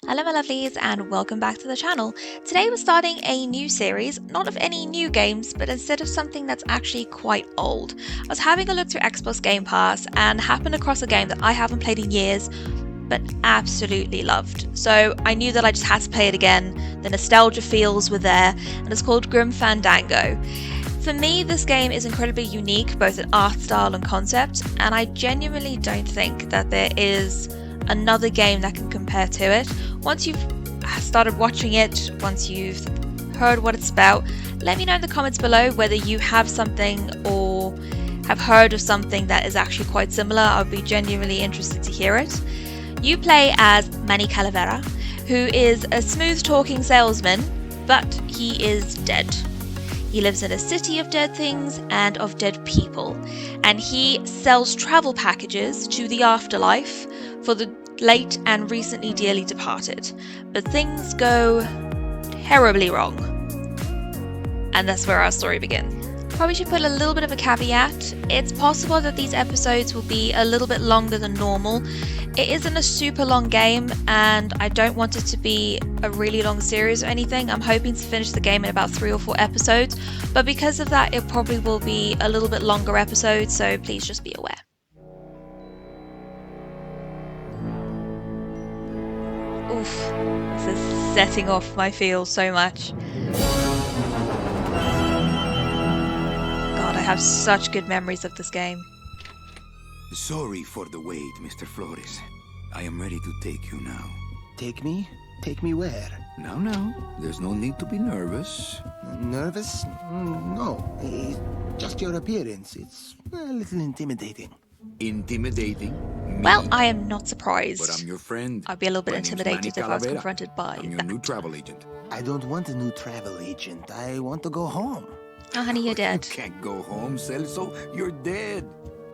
Hello my lovelies and welcome back to the channel. Today we're starting a new series, not of any new games, but instead of something that's actually quite old. I was having a look through Xbox Game Pass and happened across a game that I haven't played in years, but absolutely loved. So I knew that I just had to play it again. The nostalgia feels were there, and it's called Grim Fandango. For me, this game is incredibly unique, both in art style and concept, and I genuinely don't think that there is another game that can compare to it. Once you've started watching it, once you've heard what it's about, let me know in the comments below whether you have something or have heard of something that is actually quite similar. I'll be genuinely interested to hear it. You play as Manny Calavera, who is a smooth talking salesman, but he is dead. He lives in a city of dead things and of dead people, and he sells travel packages to the afterlife for the late and recently dearly departed. But things go terribly wrong, and that's where our story begins. Probably should put a little bit of a caveat. It's possible that these episodes will be a little bit longer than normal. It isn't a super long game, and I don't want it to be a really long series or anything. I'm hoping to finish the game in about 3 or 4 episodes, but because of that, it probably will be a little bit longer episode, so please just be aware. Oof, this is setting off my feels so much. God, I have such good memories of this game. Sorry for the wait, Mr. Flores. I am ready to take you now. Take me? Take me where? Now, there's no need to be nervous. Nervous? No. Just your appearance. It's a little intimidating. Intimidating? Me? Well, I am not surprised. But I'm your friend. I'd be a little bit My name's intimidated if I was Manny Calavera. confronted by I'm your that. new travel agent. I don't want a new travel agent. I want to go home. Oh, honey, you're dead. You can't go home, Celso. You're dead.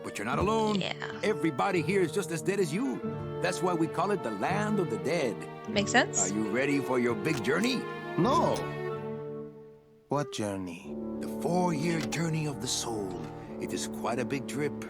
But you're not alone. Yeah. Everybody here is just as dead as you. That's why we call it the land of the dead. Makes sense? Are you ready for your big journey? No. What journey? The 4-year journey of the soul. It is quite a big trip.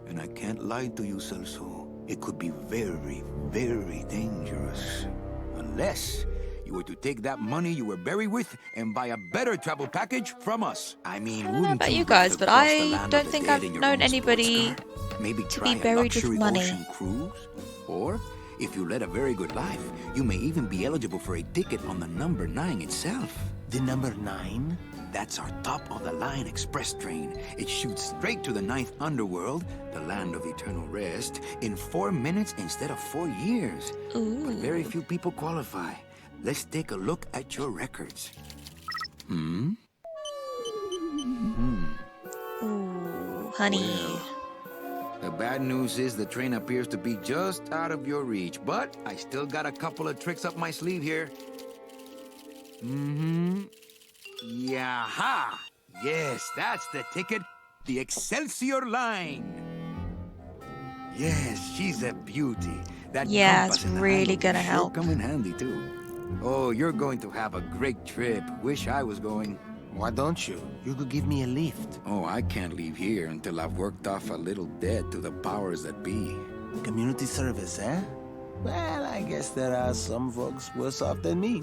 And I can't lie to you, Celso. It could be very, very dangerous. Unless you were to take that money you were buried with and buy a better travel package from us. I mean, I don't know about you guys, but I don't think I've known anybody maybe to try be buried a luxury with money. ocean cruise. Or, if you led a very good life, you may even be eligible for a ticket on the number 9 itself. The number 9? That's our top-of-the-line express train. It shoots straight to the 9th underworld, the land of eternal rest, in 4 minutes instead of 4 years. Ooh. But very few people qualify. Let's take a look at your records. Ooh, honey. Well, the bad news is the train appears to be just out of your reach, but I still got a couple of tricks up my sleeve here. Yaha! Yes, that's the ticket. The Excelsior line. Yes, she's a beauty. That Yeah, compass it's in the really handle gonna sure help. come in handy too. Oh, you're going to have a great trip. Wish I was going. Why don't you? You could give me a lift. Oh, I can't leave here until I've worked off a little debt to the powers that be. Community service, eh? Well, I guess there are some folks worse off than me.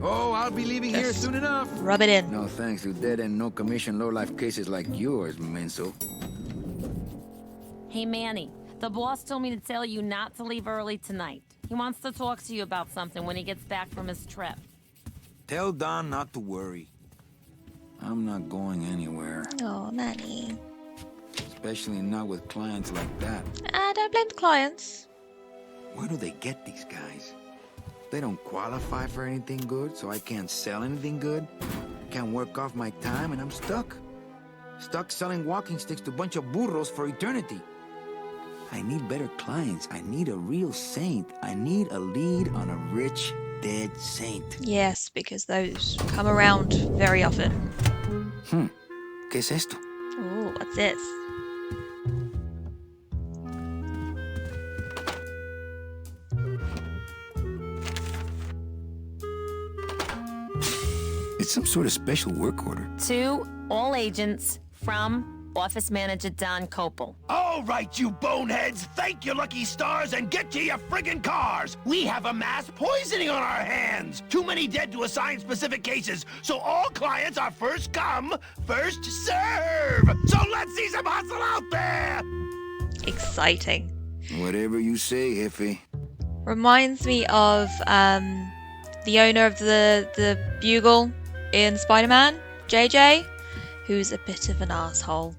Oh, I'll be leaving here Just soon enough. Rub it in. No thanks to dead and no commission low-life cases like yours, Menso. Hey, Manny, the boss told me to tell you not to leave early tonight. He wants to talk to you about something when he gets back from his trip. Tell Don not to worry. I'm not going anywhere, Oh, Manny. especially not with clients like that. Don't blame the clients. Where do they get these guys? They don't qualify for anything good, so I can't sell anything good. Can't work off my time, and I'm stuck. Stuck selling walking sticks to a bunch of burros for eternity. I need better clients. I need a real saint. I need a lead on a rich, dead saint. Yes, because those come around very often. ¿Qué es esto? Ooh, what's this? It's some sort of special work order. To all agents from Office Manager Don Copel. All right, you boneheads, thank your lucky stars and get to your friggin' cars. We have a mass poisoning on our hands. Too many dead to assign specific cases, so all clients are first come, first serve. So let's see some hustle out there. Exciting. Whatever you say, Jefe. Reminds me of the owner of the Bugle in Spider-Man, JJ, who's a bit of an asshole.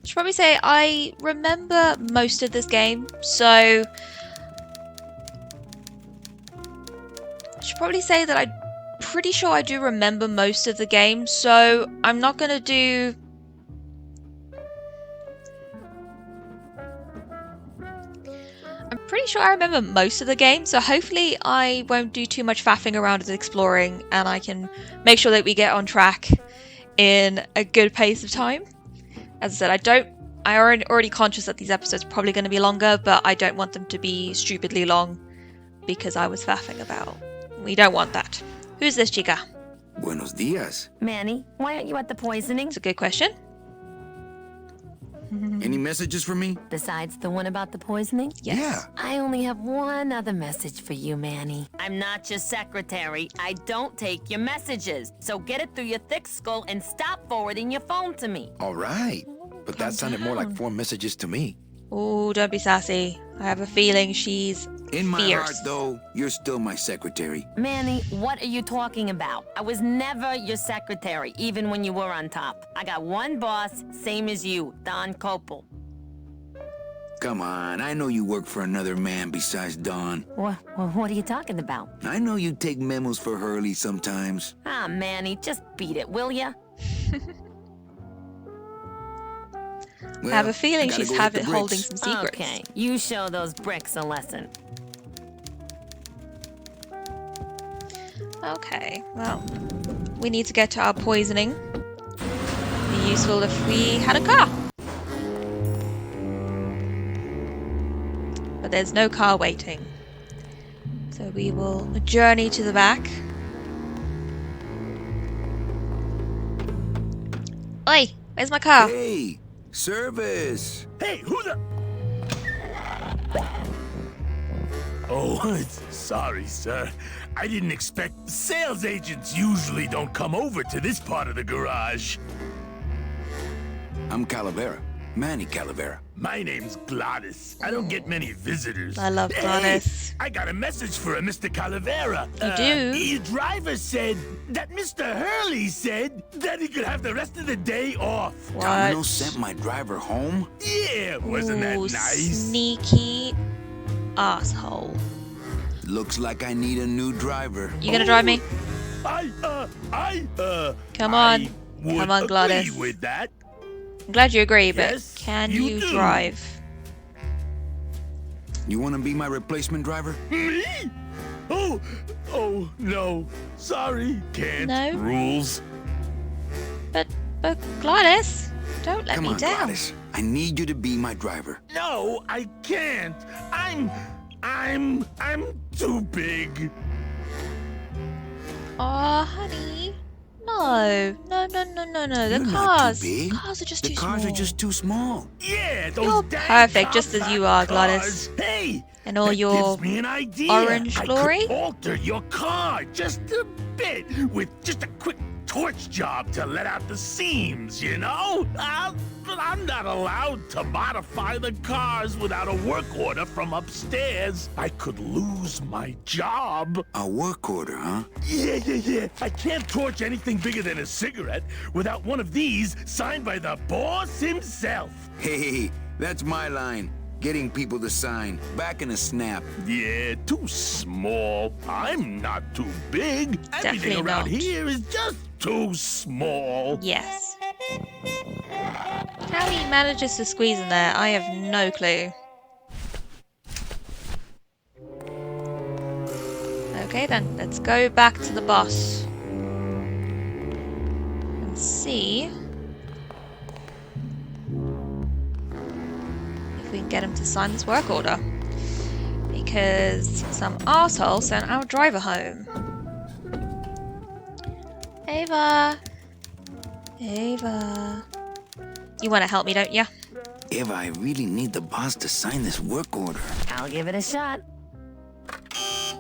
I should probably say I remember most of this game, so I should probably say that I'm pretty sure I do remember most of the game, so I'm not gonna do I'm pretty sure I remember most of the game, so hopefully I won't do too much faffing around and exploring, and I can make sure that we get on track in a good pace of time. As I said, I'm already conscious that these episodes are probably going to be longer, but I don't want them to be stupidly long because I was faffing about. We don't want that. Who's this chica? Buenos dias. Manny, why aren't you at the poisoning? It's a good question. Any messages for me? Besides the one about the poisoning? Yes. Yeah. I only have one other message for you, Manny. I'm not your secretary. I don't take your messages. So get it through your thick skull and stop forwarding your phone to me. All right. But that sounded more like 4 messages to me. Oh, don't be sassy. I have a feeling she's In my fierce. heart, though, you're still my secretary. Manny, what are you talking about? I was never your secretary, even when you were on top. I got one boss, same as you, Don Copel. Come on, I know you work for another man besides Don. What are you talking about? I know you take memos for Hurley sometimes. Ah, Manny, just beat it, will ya? Well, I have a feeling gotta she's go hit the bricks. holding some secrets. Okay, you show those bricks a lesson. Okay, well, we need to get to our poisoning. It'd be useful if we had a car. But there's no car waiting. So we will journey to the back. Oi, where's my car? Hey, service. Hey, who the... Oh, sorry, sir. I didn't expect... Sales agents usually don't come over to this part of the garage. I'm Calavera. Manny Calavera. My name's Gladys. I don't get many visitors. I love Gladys. Hey, I got a message for a Mr. Calavera. You do? Your driver said that Mr. Hurley said that he could have the rest of the day off. What? Domino sent my driver home? Yeah, wasn't that Ooh, nice? sneaky asshole. Looks like I need a new driver. You gonna drive me? Come on. I would Come on, Gladys. agree with that. I'm glad you agree, but Yes, can you you do. drive? You want to be my replacement driver? Me? Oh, no. Sorry. Can't. No? Rules. But Gladys, don't let Come me on, down. Gladys. I need you to be my driver. No, I can't. I'm too big. Aw, honey. No. The You're not cars. too big. Cars are just the too cars small. are just too small. Yeah, those You're dang perfect, just as compact you are, cars. Gladys. Hey, And all that your gives me an idea. orange I glory? could alter your car just a bit with just a quick torch job to let out the seams, you know? But I'm not allowed to modify the cars without a work order from upstairs. I could lose my job. A work order, huh? Yeah. I can't torch anything bigger than a cigarette without one of these signed by the boss himself. Hey, that's my line. Getting people to sign. Back in a snap. Yeah, too small. I'm not too big. Everything Definitely around not. here is just too small. Yes. How he manages to squeeze in there, I have no clue. Okay then, let's go back to the boss. And see if we can get him to sign this work order. because some arsehole sent our driver home. Ava! Ava... You want to help me, don't you? Eva, I really need the boss to sign this work order. I'll give it a shot.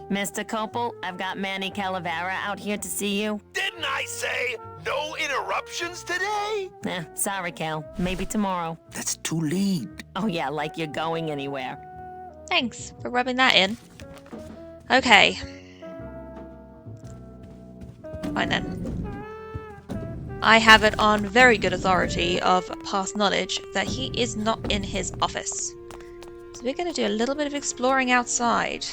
Mr. Copel, I've got Manny Calavera out here to see you. Didn't I say no interruptions today? Sorry, Cal. Maybe tomorrow. That's too late. Oh yeah, like you're going anywhere. Thanks for rubbing that in. Okay. Fine then. I have it on very good authority of past knowledge that he is not in his office. So we're going to do a little bit of exploring outside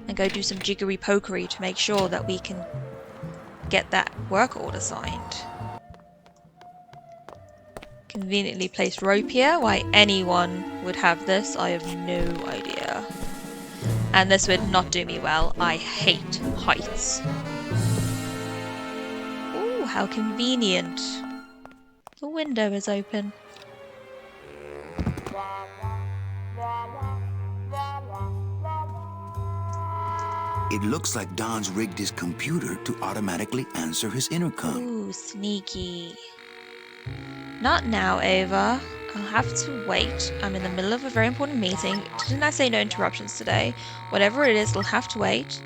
and go do some jiggery pokery to make sure that we can get that work order signed. Conveniently placed rope here. Why anyone would have this, I have no idea. And this would not do me well. I hate heights. Ooh, how convenient. The window is open. It looks like Don's rigged his computer to automatically answer his intercom. Ooh, sneaky. Not now, Ava. I'll have to wait. I'm in the middle of a very important meeting. Didn't I say no interruptions today? Whatever it is, it'll have to wait.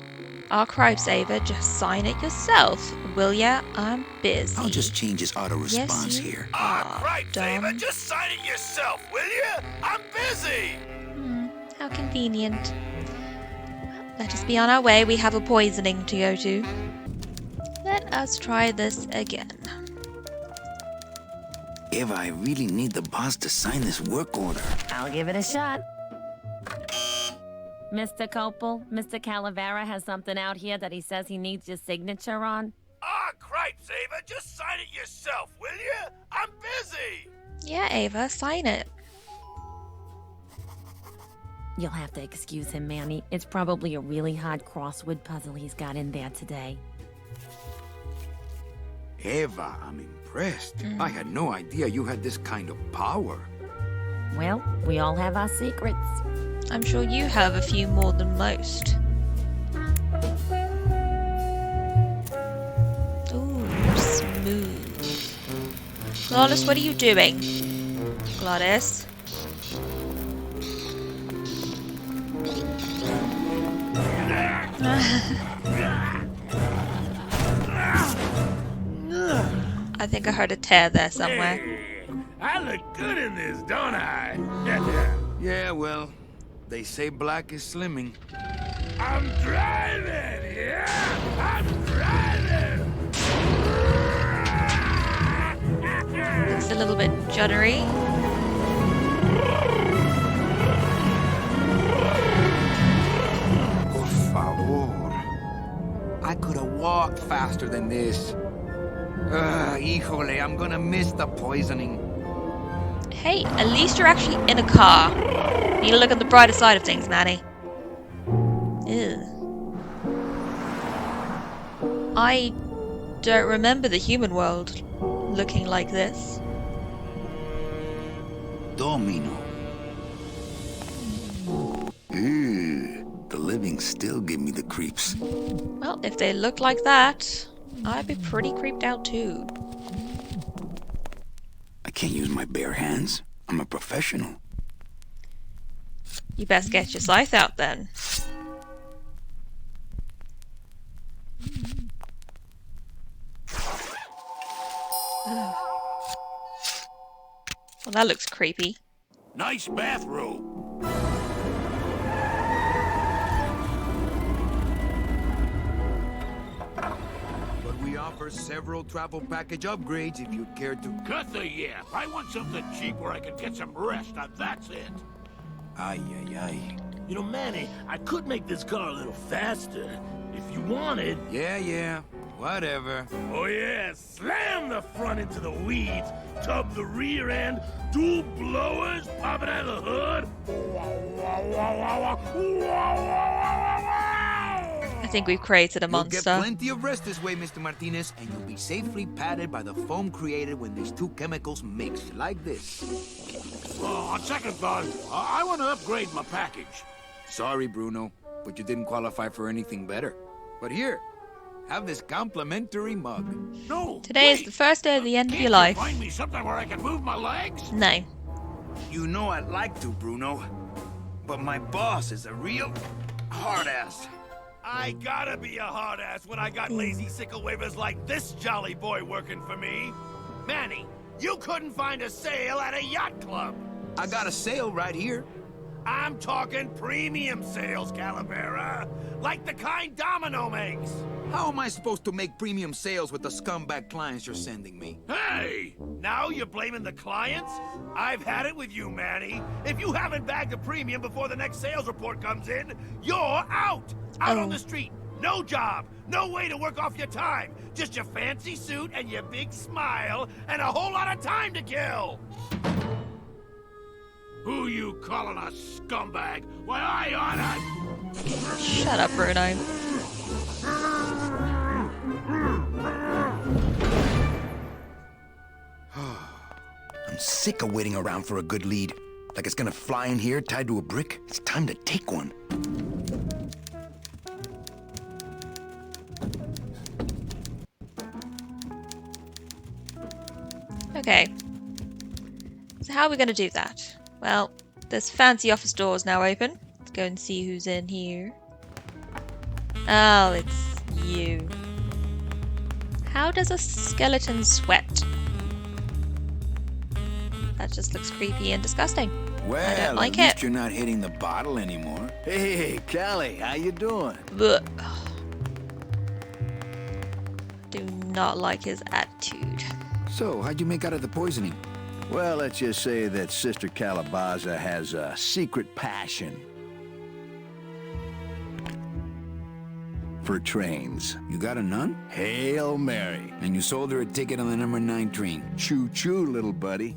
Our cripes, Ava. Just sign it yourself, will ya? I'm busy. I'll just change his auto response here. Cripes, Ava. Just sign it yourself, will you? I'm busy. How convenient. Let us be on our way. We have a poisoning to go to. Let us try this again. Eva, I really need the boss to sign this work order. I'll give it a shot. Mr. Copel, Mr. Calavera has something out here that he says he needs your signature on. Cripes, Ava. Just sign it yourself, will you? I'm busy. Yeah, Ava, sign it. You'll have to excuse him, Manny. It's probably a really hard crossword puzzle he's got in there today. Eva, I'm impressed. I had no idea you had this kind of power. Well, we all have our secrets. I'm sure you have a few more than most. Ooh, smooth. Gladys, what are you doing? Gladys? I think I heard a tear there somewhere. Hey, I look good in this, don't I? Yeah, well, they say black is slimming. I'm driving, yeah! I'm driving! It's a little bit juddery. Por favor. I could have walked faster than this. Híjole, I'm gonna miss the poisoning. Hey, at least you're actually in a car. You need to look at the brighter side of things, Manny. Ew. I don't remember the human world looking like this. Domino. Ew, the living still give me the creeps. Well, if they looked like that, I'd be pretty creeped out too. I can't use my bare hands. I'm a professional. You best get your scythe out then. Well, that looks creepy. Nice bathrobe. But we offer several travel package upgrades if you'd care to. Cut the yap. I want something cheap where I can get some rest. Now that's it. Ay, ay, ay. You know, Manny, I could make this car a little faster if you wanted. Yeah, whatever. Oh yeah, slam the front into the weeds, tub the rear end, dual blowers popping out of the hood. I think we've created a You'll monster. get plenty of rest this way, Mr. Martinez, and you'll be safely padded by the foam created when these two chemicals mix, like this. On second thought, I want to upgrade my package. Sorry, Bruno, but you didn't qualify for anything better. But here, have this complimentary mug. No. Today is the first day of the end of your life. Find me something where I can move my legs? No. You know I'd like to, Bruno, but my boss is a real hard-ass. I gotta be a hard ass when I got lazy sickle wavers like this jolly boy working for me. Manny, you couldn't find a sale at a yacht club. I got a sale right here. I'm talking premium sales, Calavera. Like the kind Domino makes. How am I supposed to make premium sales with the scumbag clients you're sending me? Hey! Now you're blaming the clients? I've had it with you, Manny. If you haven't bagged a premium before the next sales report comes in, you're out! Out on the street. No job. No way to work off your time. Just your fancy suit and your big smile and a whole lot of time to kill. Who you calling a scumbag? Why, I oughta... Shut up, Bruno. I'm sick of waiting around for a good lead. Like it's gonna fly in here tied to a brick. It's time to take one. Okay. So how are we going to do that? Well, this fancy office door is now open. Let's go and see who's in here. Oh, it's you. How does a skeleton sweat? That just looks creepy and disgusting. Well, I don't like at least it. you're not hitting the bottle anymore. Hey, Callie, how you doing? Blech. Do not like his attitude. So, how'd you make out of the poisoning? Well, let's just say that Sister Calabaza has a secret passion for trains. You got a nun? Hail Mary. And you sold her a ticket on the number 9 train. Choo-choo, little buddy.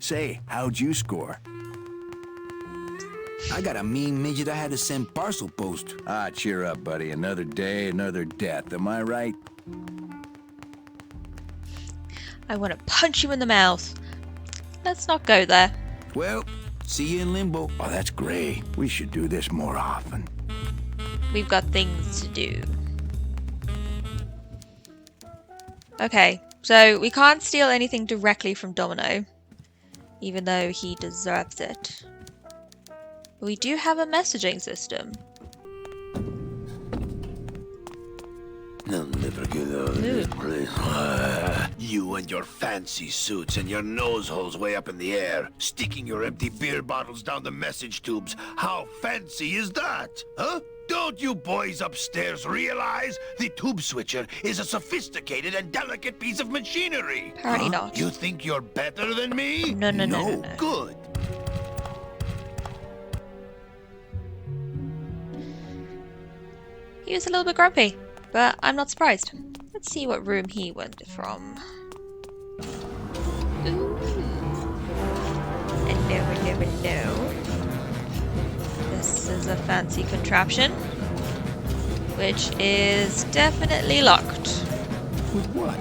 Say, how'd you score? I got a mean midget I had to send parcel post. Ah, cheer up, buddy. Another day, another death. Am I right? I want to punch you in the mouth. Let's not go there. Well, see you in limbo. Oh, that's great. We should do this more often. We've got things to do. Okay, so we can't steal anything directly from Domino, even though he deserves it. But we do have a messaging system. I'll never get out of this place. You and your fancy suits and your nose holes way up in the air, sticking your empty beer bottles down the message tubes. How fancy is that? Huh? Don't you boys upstairs realize the tube switcher is a sophisticated and delicate piece of machinery? Apparently not. You think you're better than me? No. Good. He was a little bit grumpy, but I'm not surprised. Let's see what room he went from. Ooh. Hello. This is a fancy contraption, which is definitely locked. With what?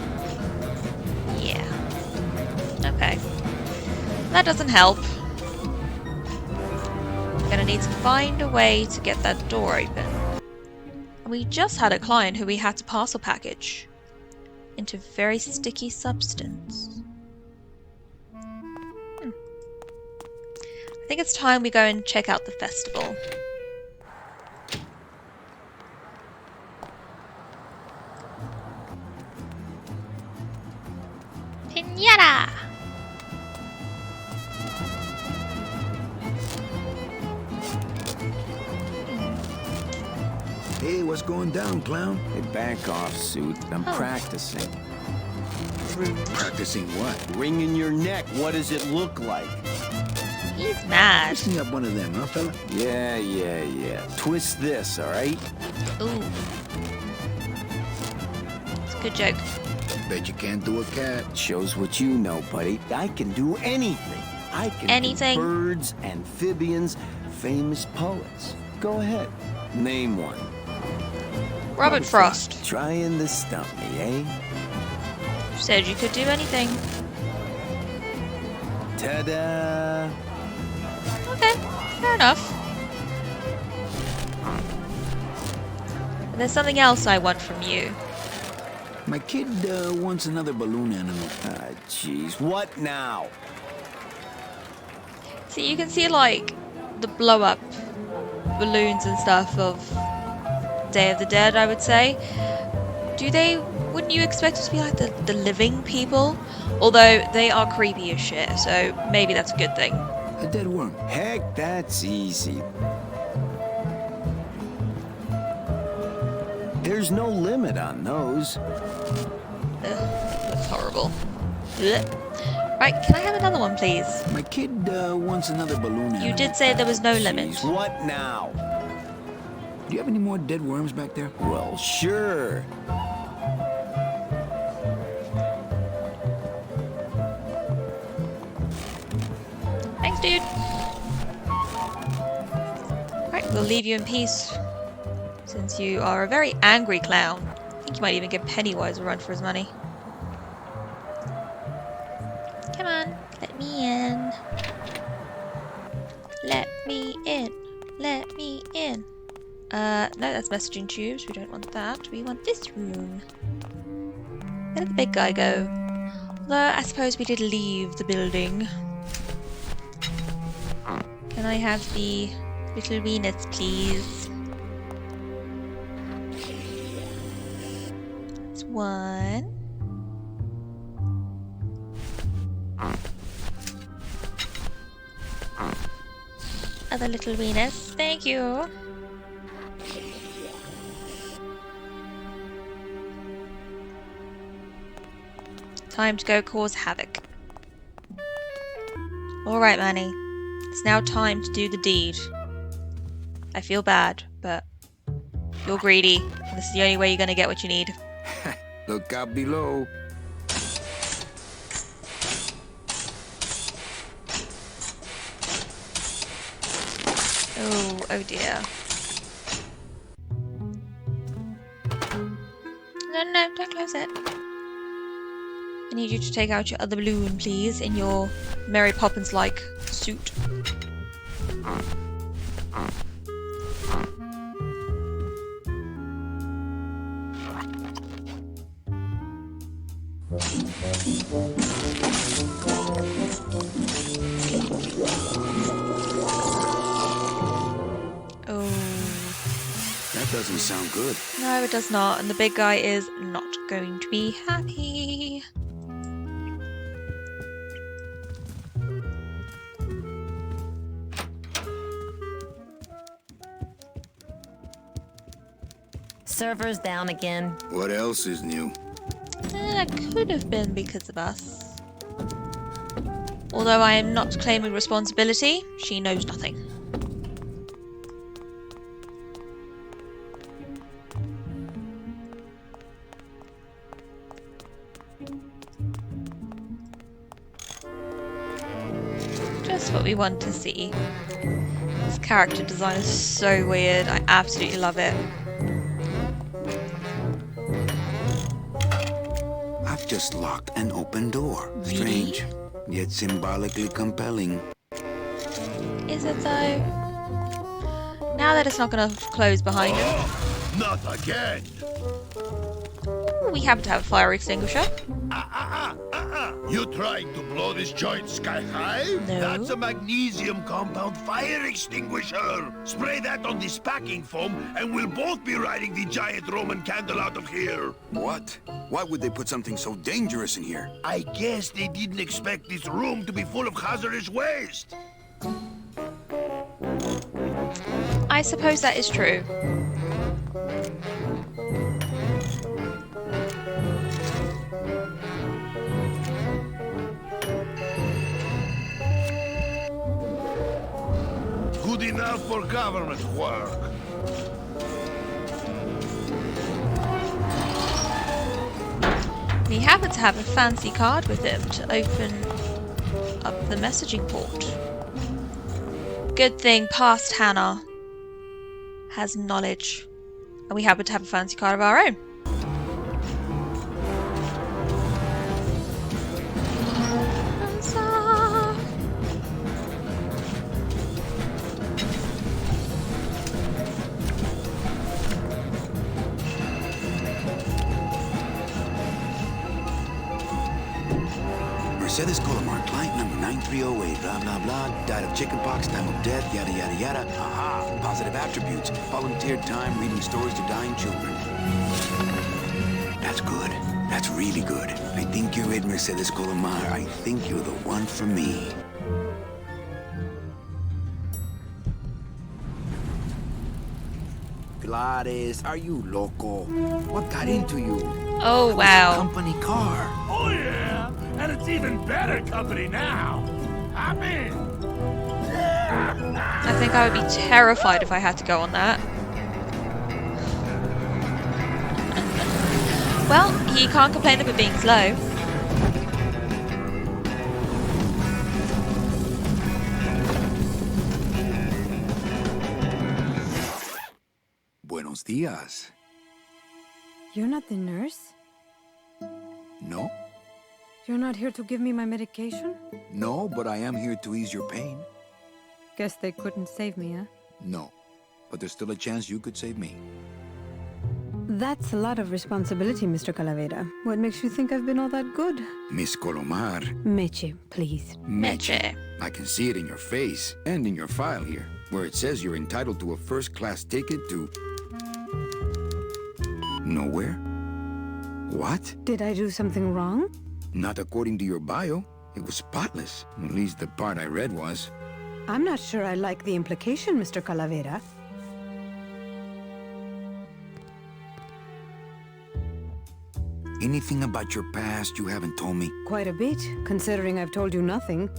Yeah. Okay. That doesn't help. We're gonna need to find a way to get that door open. And we just had a client who we had to parcel package into very sticky substance. I think it's time we go and check out the festival. Piñata! Hey, what's going down, clown? Hey, back off, suit. I'm practicing. Practicing what? Wringing your neck. What does it look like? He's mad. Twist me up one of them, huh, fella? Yeah. Twist this, all right? Ooh. It's a good joke. Bet you can't do a cat. Shows what you know, buddy. I can do anything. I can Anything? do birds, amphibians, famous poets. Go ahead. Name one. Robert Frost. Trying to stump me, eh? Said you could do anything. Ta-da! Okay, fair enough. And there's something else I want from you. My kid wants another balloon animal. Ah, jeez. What now? So you can see like the blow up balloons and stuff of Day of the Dead, I would say. Wouldn't you expect it to be like the living people? Although they are creepy as shit, so maybe that's a good thing. A dead worm. Heck, that's easy. There's no limit on those. Ugh, that's horrible. Ugh. Right, can I have another one, please? My kid wants another balloon animal. You did say there was no limit. Jeez, what now? Do you have any more dead worms back there? Well, sure. Thanks, dude. Right, we'll leave you in peace. Since you are a very angry clown. I think you might even give Pennywise a run for his money. Come on, let me in. Let me in. Let me in. No, that's messaging tubes. We don't want that. We want this room. Where did the big guy go? Although, I suppose we did leave the building. Can I have the little Venus, please? It's one. Other little Venus. Thank you. Time to go cause havoc. Alright, Manny. It's now time to do the deed. I feel bad, but you're greedy. And this is the only way you're gonna get what you need. Look out below. Oh dear. No, don't close it. I need you to take out your other balloon, please, in your Mary Poppins-like suit. Oh. That doesn't sound good. No, it does not, and the big guy is not going to be happy. Server's down again. What else is new? That could have been because of us. Although I am not claiming responsibility, she knows nothing. Just what we want to see. This character design is so weird. I absolutely love it. I've just locked an open door. Really? Strange, yet symbolically compelling. Is it though? Now that it's not going to close behind him. Oh, not again. We happen to have a fire extinguisher. You trying to blow this joint sky high? No. That's a magnesium compound fire extinguisher. Spray that on this packing foam and we'll both be riding the giant Roman candle out of here. What? Why would they put something so dangerous in here? I guess they didn't expect this room to be full of hazardous waste. I suppose that is true. Good enough for government work. He happened to have a fancy card with him to open up the messaging port. Good thing past Hannah has knowledge. And we happen to have a fancy card of our own. Mercedes Colomar, client number 9308, blah, blah, blah, died of chickenpox, time of death, yada, yada, yada. Aha, positive attributes, volunteer time, reading stories to dying children. That's good. That's really good. I think you're it, Mercedes Colomar. I think you're the one for me. Gladys, are you loco? What got into you? Oh, That was wow. a company car. Oh, yeah. And it's even better company now. I'm in. I think I would be terrified if I had to go on that. Well, he can't complain about being slow. Buenos dias. You're not the nurse? No? You're not here to give me my medication? No, but I am here to ease your pain. Guess they couldn't save me, huh? No. But there's still a chance you could save me. That's a lot of responsibility, Mr. Calavera. What makes you think I've been all that good? Miss Colomar. Meche, please. Meche. I can see it in your face and in your file here, where it says you're entitled to a first-class ticket to... nowhere? What? Did I do something wrong? Not according to your bio. It was spotless. At least the part I read was. I'm not sure I like the implication, Mr. Calavera. Anything about your past you haven't told me? Quite a bit, considering I've told you nothing.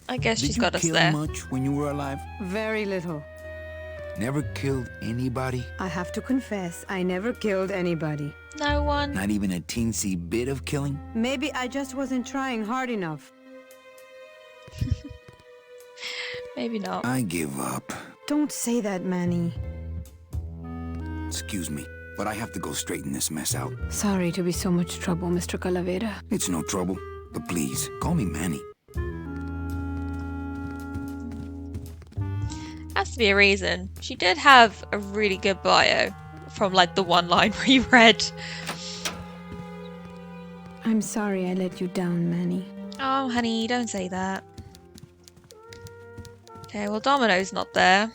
I guess she's Did got you us kill there. much when you were alive? Very little. Never killed anybody? I have to confess, I never killed anybody. No one. Not even a teensy bit of killing? Maybe I just wasn't trying hard enough. Maybe not. I give up. Don't say that, Manny. Excuse me, but I have to go straighten this mess out. Sorry to be so much trouble, Mr. Calavera. It's no trouble, but please, call me Manny. Has to be a reason. She did have a really good bio from like the one line we read. I'm sorry I let you down, Manny. Oh, honey, don't say that. Okay, well, Domino's not there.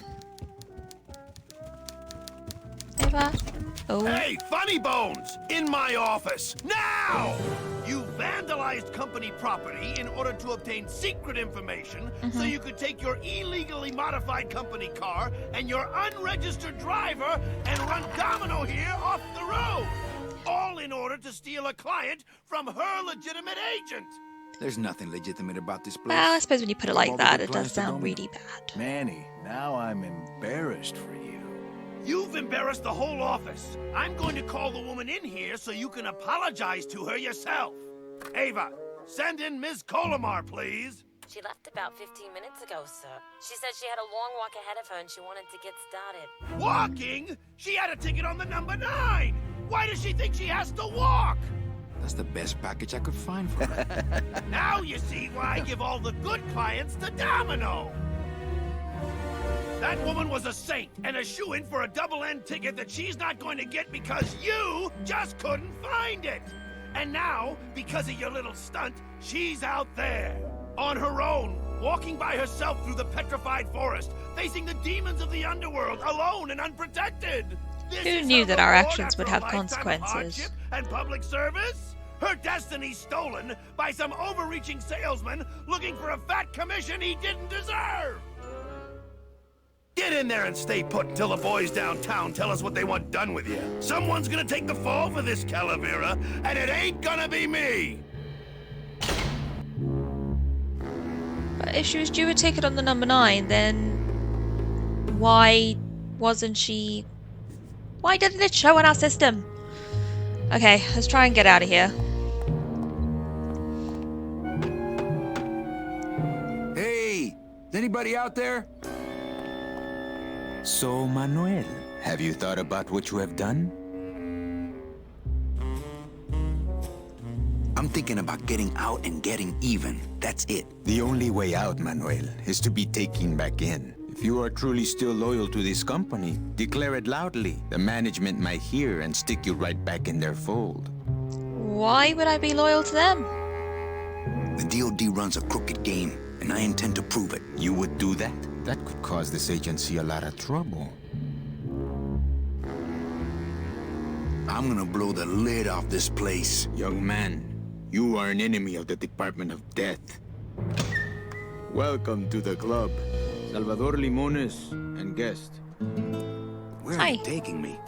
Ava? Oh. Hey, Funny Bones! In my office! Now! You vandalized company property in order to obtain secret information so you could take your illegally modified company car and your unregistered driver and run Domino here off the road! All in order to steal a client from her legitimate agent! There's nothing legitimate about this place. Well, I suppose when you put it like All the that, good it does plans to sound Domino. really bad. Manny, now I'm embarrassed for you. You've embarrassed the whole office. I'm going to call the woman in here so you can apologize to her yourself. Ava, send in Ms. Colomar, please. She left about 15 minutes ago, sir. She said she had a long walk ahead of her and she wanted to get started. Walking? She had a ticket on the number 9. Why does she think she has to walk? That's the best package I could find for her. Now you see why I give all the good clients to Domino. That woman was a saint and a shoo-in for a double-end ticket that she's not going to get because you just couldn't find it. And now, because of your little stunt, she's out there, on her own, walking by herself through the petrified forest, facing the demons of the underworld, alone and unprotected. This Who is knew her that our reward actions would after a have lifetime of consequences? hardship and public service? Her destiny stolen by some overreaching salesman looking for a fat commission he didn't deserve! Get in there and stay put until the boys downtown tell us what they want done with you. Someone's gonna take the fall for this, Calavera, and it ain't gonna be me! But if she was due a ticket on the number 9, then why wasn't she... Why didn't it show on our system? Okay, let's try and get out of here. Hey, is anybody out there? So, Manuel, have you thought about what you have done? I'm thinking about getting out and getting even. That's it. The only way out, Manuel, is to be taken back in. If you are truly still loyal to this company, declare it loudly. The management might hear and stick you right back in their fold. Why would I be loyal to them? The DOD runs a crooked game, and I intend to prove it. You would do that? That could cause this agency a lot of trouble. I'm gonna blow the lid off this place. Young man, you are an enemy of the Department of Death. Welcome to the club. Salvador Limones and guest. Where Hi. are you taking me?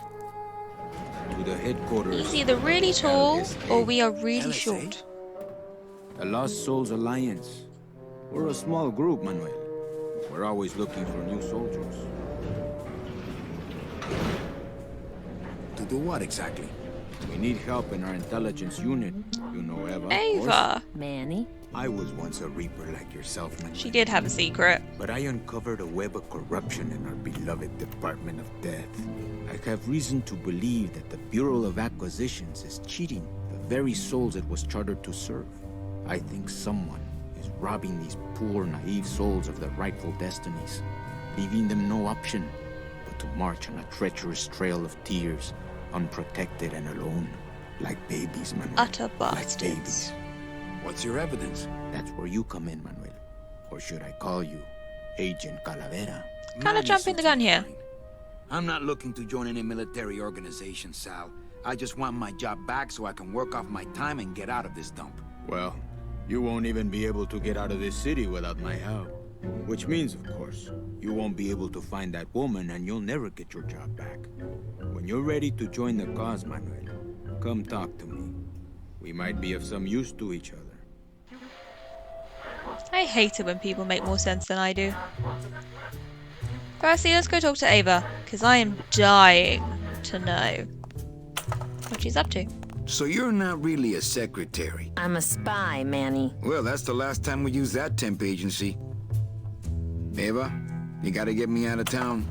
To the headquarters. He's either really tall LSA. or we are really LSA? short. The Lost Souls Alliance. We're a small group, Manuel. We're always looking for new soldiers. To do what exactly? We need help in our intelligence unit. You know Eva, of course. Ava. Manny? I was once a reaper like yourself, Manuel. She did have a secret. But I uncovered a web of corruption in our beloved Department of Death. I have reason to believe that the Bureau of Acquisitions is cheating the very souls it was chartered to serve. I think someone is robbing these poor, naive souls of their rightful destinies, leaving them no option but to march on a treacherous trail of tears, unprotected and alone, like babies, Manuel. Utter Like bastards. babies. What's your evidence? That's where you come in, Manuel. Or should I call you Agent Calavera? Kinda jumping the gun here. I'm not looking to join any military organization, Sal. I just want my job back so I can work off my time and get out of this dump. Well, you won't even be able to get out of this city without my help. Which means, of course, you won't be able to find that woman and you'll never get your job back. When you're ready to join the cause, Manuel, come talk to me. We might be of some use to each other. I hate it when people make more sense than I do. Firstly, let's go talk to Ava, because I am dying to know what she's up to. So you're not really a secretary? I'm a spy, Manny. Well, that's the last time we used that temp agency. Ava, you gotta get me out of town.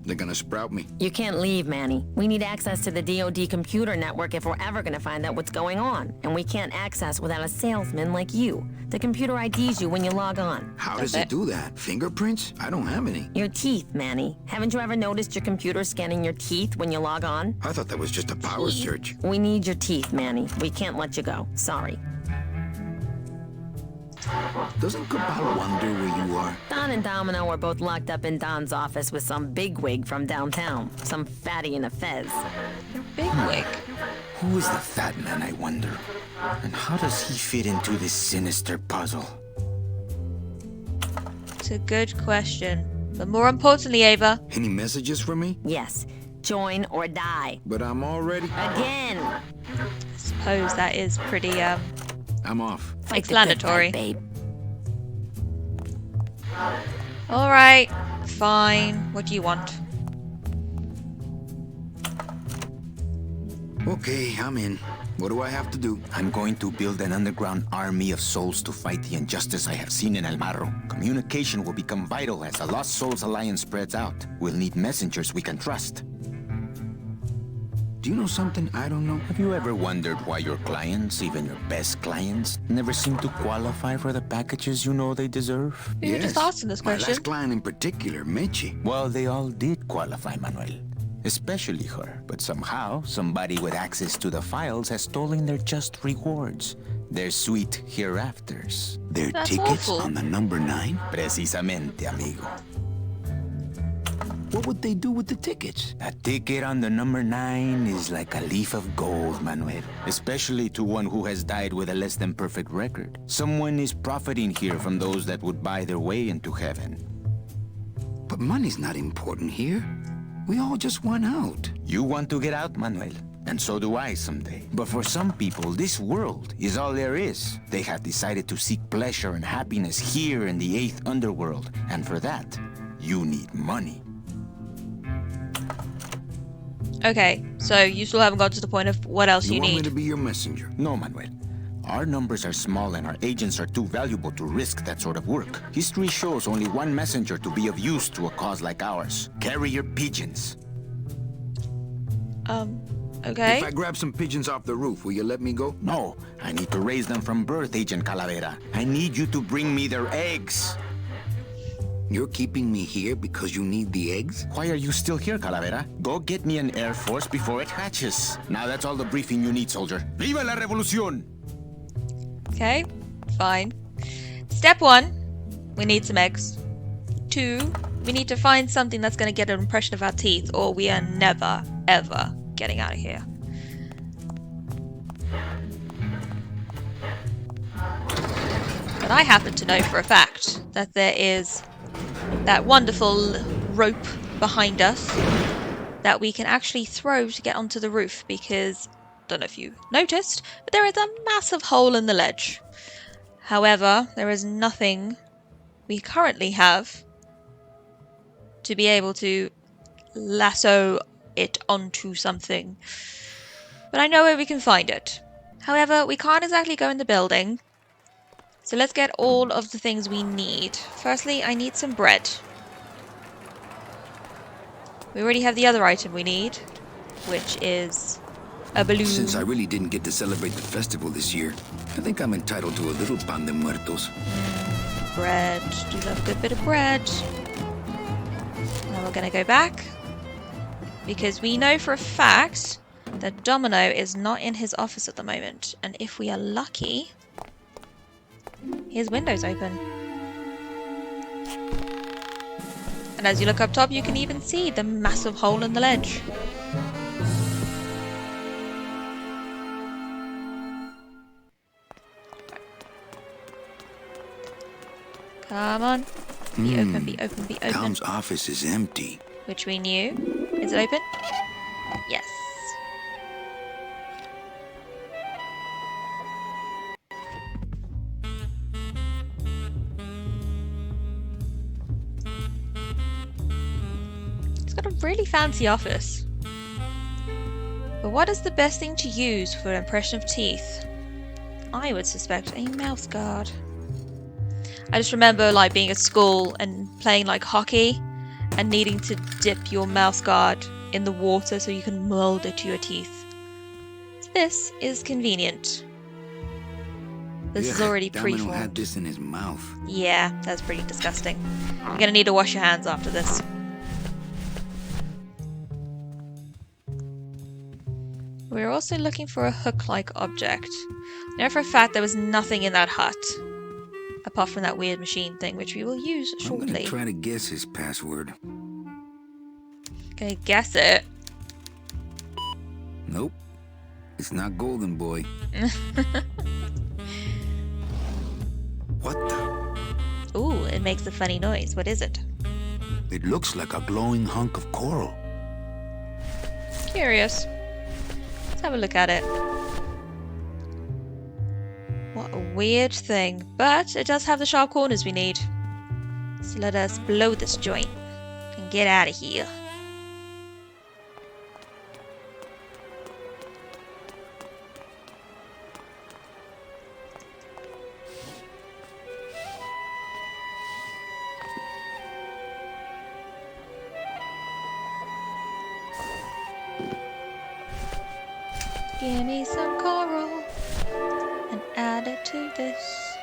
They're gonna sprout me. You can't leave, Manny. We need access to the DoD computer network if we're ever gonna find out what's going on. And we can't access without a salesman like you. The computer IDs you when you log on. How does it do that? Fingerprints? I don't have any. Your teeth, Manny. Haven't you ever noticed your computer scanning your teeth when you log on? I thought that was just a power search. We need your teeth, Manny. We can't let you go. Sorry. Doesn't Cabal wonder where you are? Don and Domino were both locked up in Don's office with some bigwig from downtown. Some fatty in a fez. Bigwig. Who is the fat man, I wonder? And how does he fit into this sinister puzzle? It's a good question. But more importantly, Ava, Any messages for me? Yes. Join or die. But I'm already... Again. I suppose that is pretty, I'm off. Fight the good explanatory. fight, babe. Alright, fine. What do you want? Okay, I'm in. What do I have to do? I'm going to build an underground army of souls to fight the injustice I have seen in El Marro. Communication will become vital as the Lost Souls Alliance spreads out. We'll need messengers we can trust. Do you know something I don't know? Have you ever wondered why your clients, even your best clients, never seem to qualify for the packages you know they deserve? We were just asking this My question. last client in particular, Mechi. Well, they all did qualify, Manuel. Especially her. But somehow, somebody with access to the files has stolen their just rewards. Their sweet hereafters. Their That's tickets awful. on the number 9? Precisamente, amigo. What would they do with the tickets? A ticket on the number 9 is like a leaf of gold, Manuel. Especially to one who has died with a less than perfect record. Someone is profiting here from those that would buy their way into heaven. But money's not important here. We all just want out. You want to get out, Manuel. And so do I someday. But for some people, this world is all there is. They have decided to seek pleasure and happiness here in the 8th underworld. And for that, you need money. Okay, so you still haven't got to the point of what else you want me need. to be your messenger? No, Manuel. Our numbers are small and our agents are too valuable to risk that sort of work. History shows only one messenger to be of use to a cause like ours. Carrier pigeons. Okay. If I grab some pigeons off the roof, will you let me go? No, I need to raise them from birth, Agent Calavera. I need you to bring me their eggs. You're keeping me here because you need the eggs? Why are you still here, Calavera? Go get me an Air Force before it hatches. Now that's all the briefing you need, soldier. Viva la revolución! Okay, fine. Step 1, we need some eggs. 2, we need to find something that's going to get an impression of our teeth, or we are never, ever getting out of here. But I happen to know for a fact that there is that wonderful rope behind us that we can actually throw to get onto the roof, because, don't know if you noticed, but there is a massive hole in the ledge. However, there is nothing we currently have to be able to lasso it onto something. But I know where we can find it. However, we can't exactly go in the building. So let's get all of the things we need. Firstly, I need some bread. We already have the other item we need, which is a balloon. Since I really didn't get to celebrate the festival this year, I think I'm entitled to a little pan de muertos. Bread. Do love a good bit of bread. Now we're going to go back, because we know for a fact that Domino is not in his office at the moment. And if we are lucky, his window's open. And as you look up top, you can even see the massive hole in the ledge. Come on. Be open, be open, be open. Tom's office is empty. Which we knew. Is it open? Yes. It's got a really fancy office. But what is the best thing to use for an impression of teeth? I would suspect a mouth guard. I just remember like being at school and playing like hockey and needing to dip your mouth guard in the water so you can mold it to your teeth. This is convenient. This is already Domino pre-formed. had this in his mouth. Yeah, that's pretty disgusting. You're gonna need to wash your hands after this. We're also looking for a hook-like object. I know for a fact there was nothing in that hut, apart from that weird machine thing, which we will use shortly. I'm gonna try to guess his password. Gonna guess it. Nope. It's not Golden Boy. What the? Ooh, it makes a funny noise. What is it? It looks like a glowing hunk of coral. Curious. Let's have a look at it. What a weird thing. But it does have the sharp corners we need. So let us blow this joint and get out of here. Give me some coral and add it to this.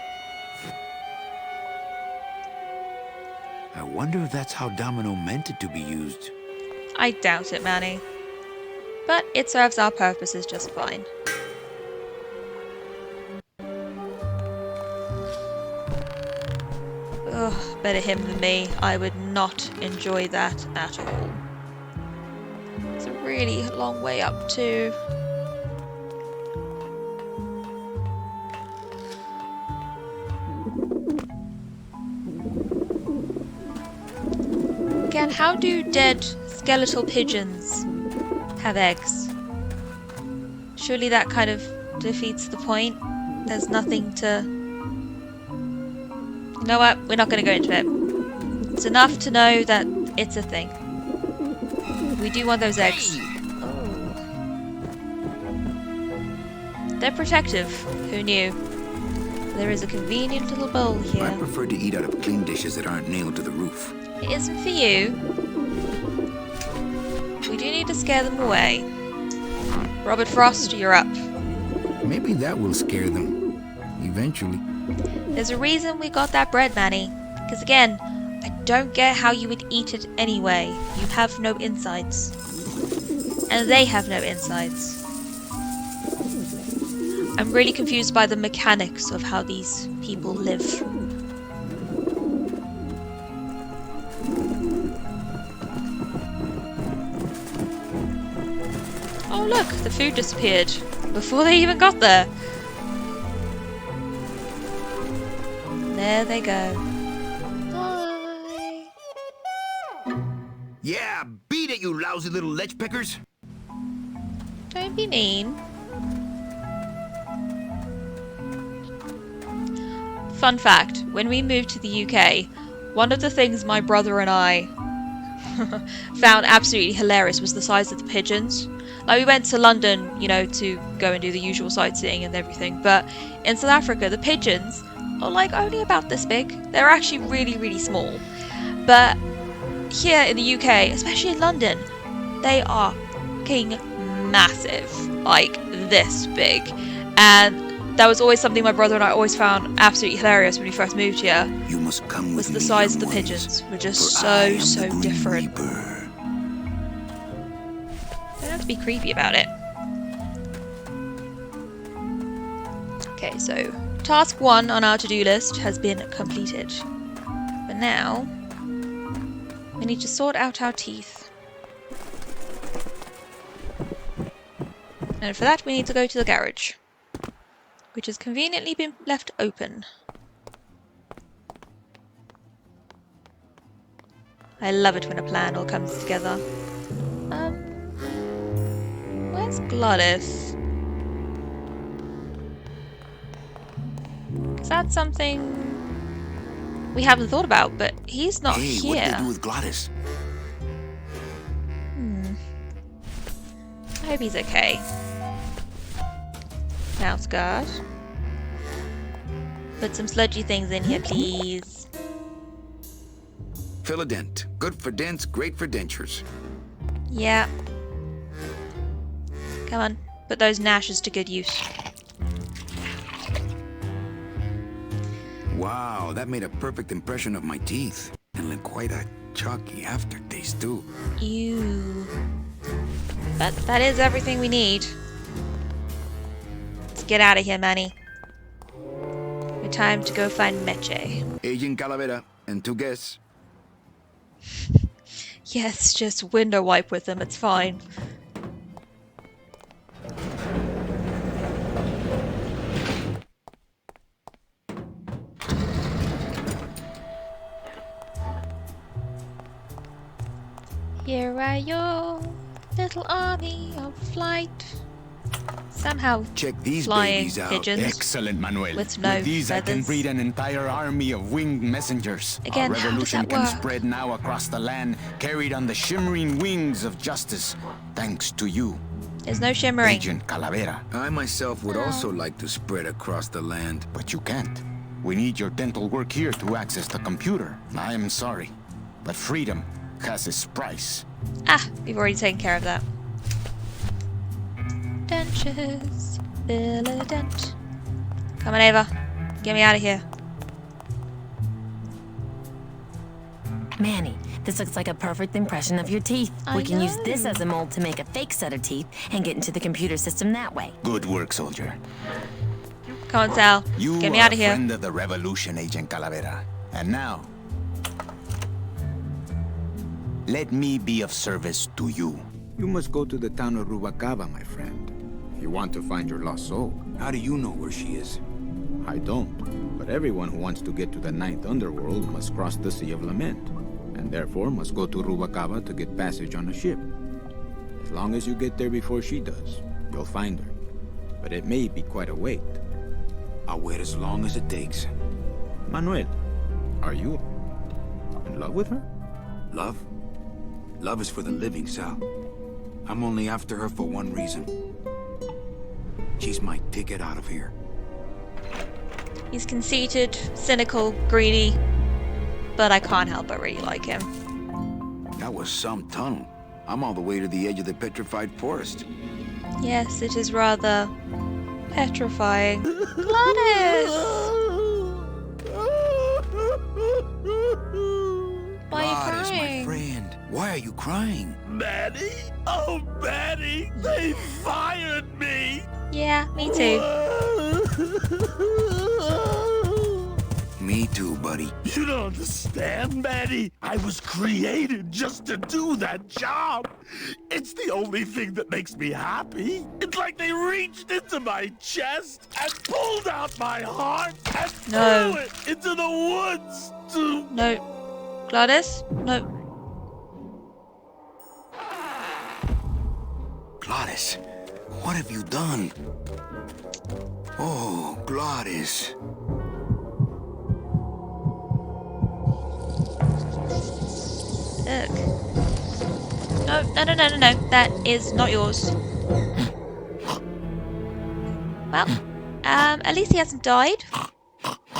I wonder if that's how Domino meant it to be used. I doubt it, Manny. But it serves our purposes just fine. Ugh, better him than me. I would not enjoy that at all. It's a really long way up too. Again, how do dead skeletal pigeons have eggs? Surely that kind of defeats the point. There's nothing to... You know what? We're not going to go into it. It's enough to know that it's a thing. We do want those eggs. Oh. They're protective. Who knew? There is a convenient little bowl here. I prefer to eat out of clean dishes that aren't nailed to the roof. It isn't for you. We do need to scare them away. Robert Frost, you're up. Maybe that will scare them. Eventually. There's a reason we got that bread, Manny. Because again, I don't get how you would eat it anyway. You have no insides. And they have no insides. I'm really confused by the mechanics of how these people live. Oh look, the food disappeared before they even got there. There they go. Bye. Yeah, beat it, you lousy little lech pickers. Don't be mean. Fun fact, when we moved to the UK, one of the things my brother and I found absolutely hilarious was the size of the pigeons. Like, we went to London, you know, to go and do the usual sightseeing and everything, but in South Africa, the pigeons are like only about this big. They're actually really, really small. But here in the UK, especially in London, they are fucking massive, like this big. And that was always something my brother and I always found absolutely hilarious when we first moved here. You must come was with the me, size of the young pigeons ones, were just for I am so the Grim different. Reaper. Don't have to be creepy about it. Okay, so task 1 on our to-do list has been completed. But now we need to sort out our teeth. And for that we need to go to the garage, which has conveniently been left open. I love it when a plan all comes together. Where's Gladys? Is that something we haven't thought about, but he's not Hey, here. what did they do with Gladys? I hope he's okay. Mouse guard. Put some sludgy things in here, please. Fill a dent. Good for dents, great for dentures. Yeah. Come on, put those gnashes to good use. Wow, that made a perfect impression of my teeth. And like quite a chalky aftertaste, too. Ew. But that is everything we need. Let's get out of here, Manny. It's time to go find Meche. Agent Calavera and 2 guests. Yes, just window wipe with them, it's fine. Here are your little army of flight. Somehow Check these flying babies out. pigeons. Excellent, Manuel. With no these, I can feathers. breed an entire army of winged messengers. Again, Our how does revolution that can work? spread now across the land, carried on the shimmering wings of justice, thanks to you, There's no shimmering. Agent Calavera. I myself would also like to spread across the land. But you can't. We need your dental work here to access the computer. I am sorry, but freedom has its price. Ah, we've already taken care of that. Dentures, fill a dent. Come on, Ava. Get me out of here. Manny, this looks like a perfect impression of your teeth. I We can use this know. as a mold to make a fake set of teeth and get into the computer system that way. Good work, soldier. Come on, Sal. You Get me are out of a here. friend of the revolution, Agent Calavera. And now, let me be of service to you. You must go to the town of Rubalcaba, my friend, if you want to find your lost soul. How do you know where she is? I don't, but everyone who wants to get to the ninth underworld must cross the Sea of Lament, and therefore must go to Rubalcaba to get passage on a ship. As long as you get there before she does, you'll find her. But it may be quite a wait. I'll wait as long as it takes. Manuel, are you in love with her? Love? Love is for the living, Sal. I'm only after her for one reason. She's my ticket out of here. He's conceited, cynical, greedy, but I can't help but really like him. That was some tunnel. I'm all the way to the edge of the petrified forest. Yes, it is rather petrifying. Gladys! Why are you Gladys, my crying? friend. Why are you crying? Manny? Oh, Manny! They fired me! Yeah, me too. Me too, buddy. You don't understand, Manny. I was created just to do that job. It's the only thing that makes me happy. It's like they reached into my chest and pulled out my heart and No. threw it into the woods to... No. Gladys? No. Gladys, what have you done? Oh, Gladys. Look. No, no, no, no, no, no. That is not yours. Well, at least he hasn't died.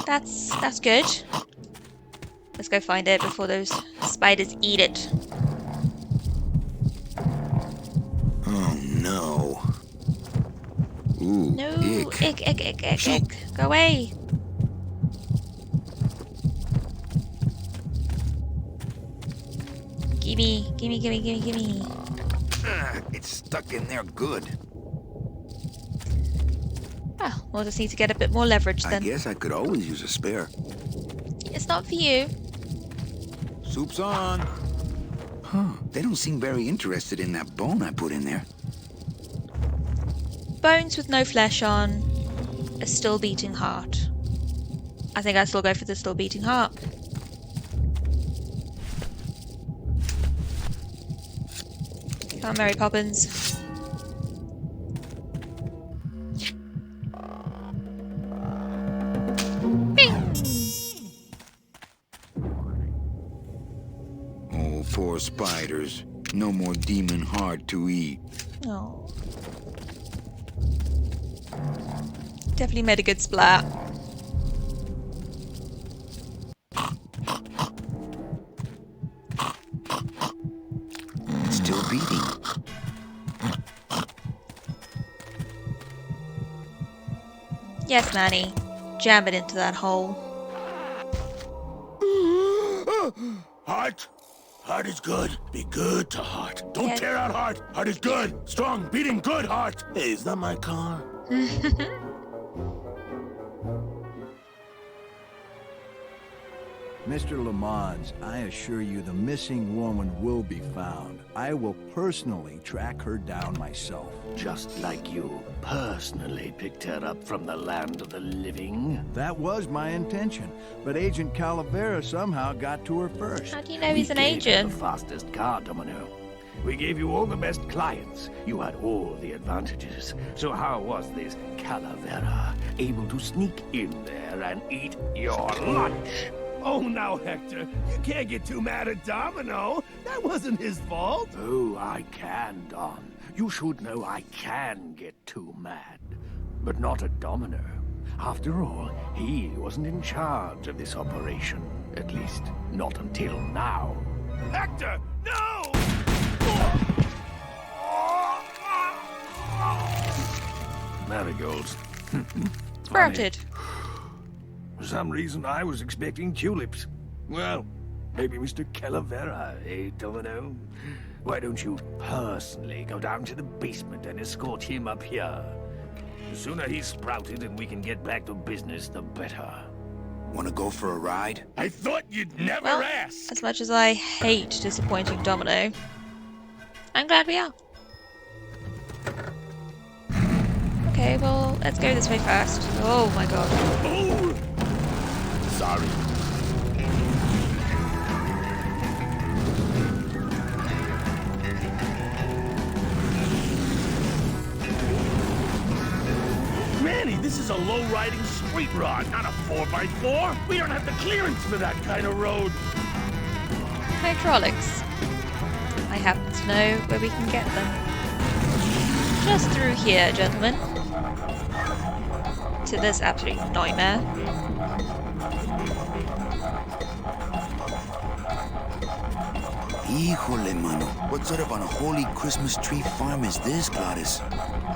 That's good. Let's go find it before those spiders eat it. Oh, no. Ooh, No, ick. ick. Go away. Gimme. It's stuck in there good. Oh, we'll just need to get a bit more leverage I then. guess I could always use a spare. It's not for you. Soup's on. Huh, they don't seem very interested in that bone I put in there. Bones with no flesh on. A still beating heart. I think I still go for the still beating heart. Come on, Mary Poppins. Bing! Oh, poor spiders. No more demon heart to eat. Oh. Definitely made a good splat. It's still beating. Yes, Manny. Jam it into that hole. Heart? Heart is good. Be good to heart. Don't Yes. tear out heart. Heart is good. Strong, beating good heart. Hey, is that my car? Mr. Lamont, I assure you the missing woman will be found. I will personally track her down myself. Just like you personally picked her up from the land of the living. That was my intention, but Agent Calavera somehow got to her first. How do you know he's an We gave you agent? the fastest car, Domino. We gave you all the best clients. You had all the advantages. So how was this Calavera able to sneak in there and eat your lunch? Oh, now, Hector, you can't get too mad at Domino. That wasn't his fault. Oh, I can, Don. You should know I can get too mad. But not at Domino. After all, he wasn't in charge of this operation. At least, not until now. Hector, no! Marigolds. Sprouted. For some reason, I was expecting tulips. Well, maybe Mr. Calavera, eh, Domino? Why don't you personally go down to the basement and escort him up here? The sooner he's sprouted and we can get back to business, the better. Wanna go for a ride? I thought you'd never Well, ask. as much as I hate disappointing Domino, I'm glad we are. Okay, well, let's go this way first. Oh my god. Oh! Sorry. Manny, this is a low-riding street rod, not a 4x4. We don't have the clearance for that kind of road. Hydraulics. I happen to know where we can get them. Just through here, gentlemen. To this absolute nightmare. Híjole, mano. What sort of unholy Christmas tree farm is this, Gladys?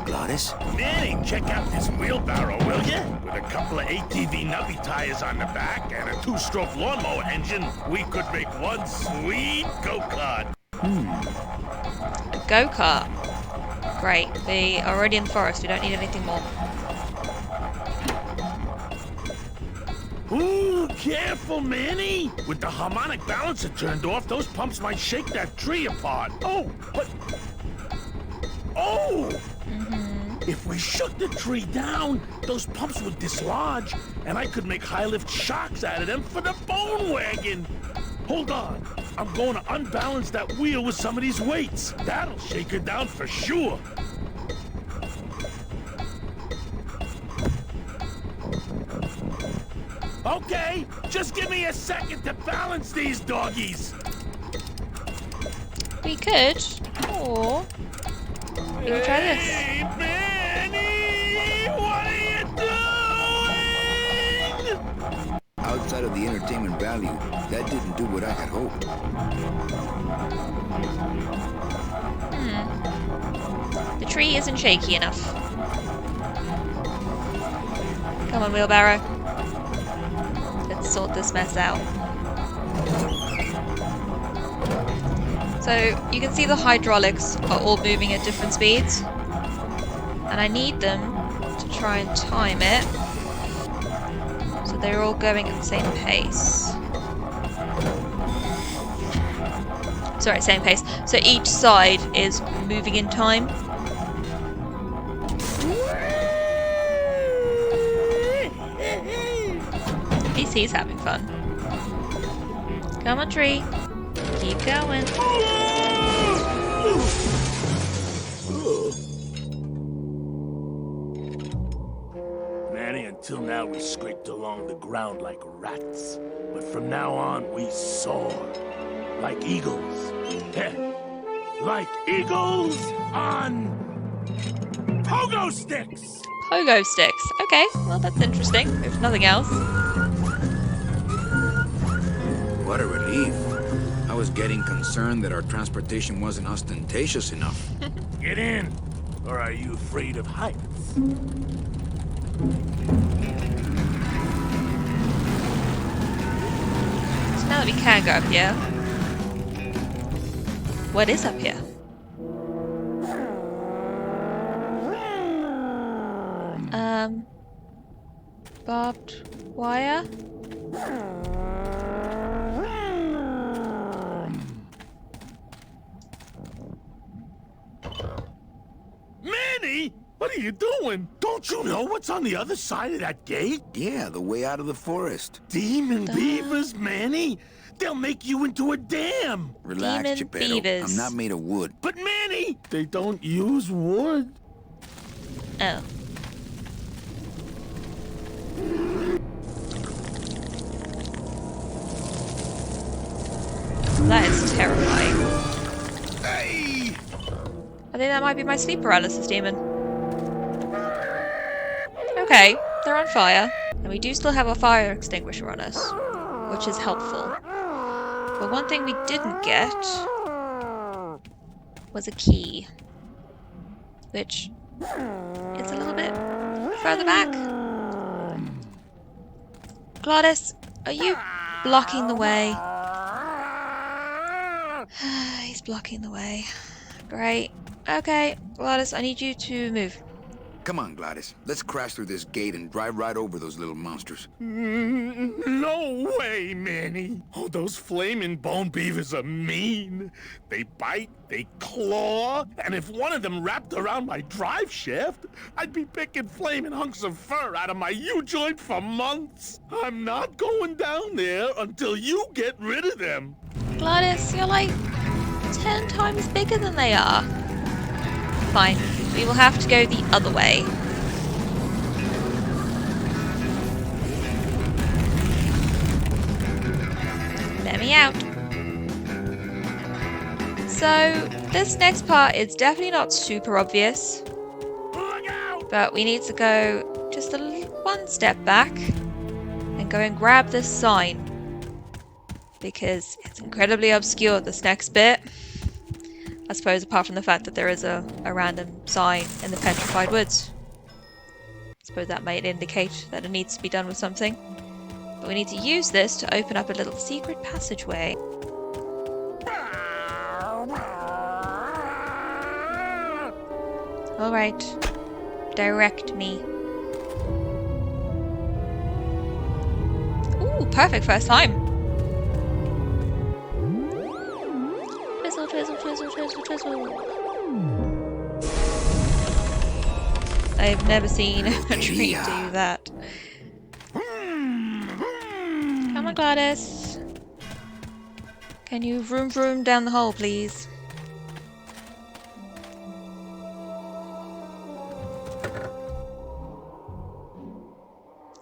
Gladys? Manny, check out this wheelbarrow, will ya? With a couple of ATV nubby tires on the back and a 2-stroke lawnmower engine, we could make one sweet go-kart. A go-kart. Great. We are already in the forest. We don't need anything more. Ooh, careful, Manny! With the harmonic balancer turned off, those pumps might shake that tree apart. Oh, what? Oh! If we shook the tree down, those pumps would dislodge, and I could make high-lift shocks out of them for the bone wagon. Hold on. I'm going to unbalance that wheel with some of these weights. That'll shake her down for sure. Okay, just give me a second to balance these doggies. We could, or we could try this. Hey, Manny! What are you doing? Outside of the entertainment value, that didn't do what I had hoped. The tree isn't shaky enough. Come on, wheelbarrow. Let's sort this mess out. So you can see the hydraulics are all moving at different speeds, and I need them to try and time it so they're all going at the same pace. Sorry, same pace. So each side is moving in time. At least he's having fun. Come on, tree. Keep going. Manny, until now we scraped along the ground like rats. But from now on, we soar. Like eagles. Heh. Like eagles on pogo sticks! Pogo sticks. Okay, well that's interesting, if nothing else. What a relief. I was getting concerned that our transportation wasn't ostentatious enough. Get in! Or are you afraid of heights? So now that we can go up here. What is up here? Barbed wire? Manny! What are you doing? Don't you know what's on the other side of that gate? Yeah, the way out of the forest. Demon beavers, Manny! They'll make you into a dam! Relax, Demon Geppetto. beavers. I'm not made of wood. But Manny! They don't use wood. Oh. That is terrifying. Hey! I think that might be my sleep paralysis demon. Okay, they're on fire. And we do still have a fire extinguisher on us, which is helpful. But one thing we didn't get was a key, which is a little bit further back. Gladys, are you blocking the way? He's blocking the way. Great. Okay, Gladys, I need you to move. Come on, Gladys. Let's crash through this gate and drive right over those little monsters. No way, Manny. Oh, those flaming bone beavers are mean. They bite, they claw, and if one of them wrapped around my drive shaft, I'd be picking flaming hunks of fur out of my U-joint for months. I'm not going down there until you get rid of them. Gladys, you're like 10 times bigger than they are. Fine. We will have to go the other way. Let me out. So, this next part is definitely not super obvious. But we need to go just one step back and go and grab this sign. Because it's incredibly obscure, this next bit. I suppose apart from the fact that there is a random sign in the petrified woods. I suppose that might indicate that it needs to be done with something. But we need to use this to open up a little secret passageway. Alright. Direct me. Ooh, perfect first time. Twizzle, twizzle, twizzle, twizzle, twizzle. I've never seen a tree do that. Come on, Gladys. Can you vroom vroom down the hole, please?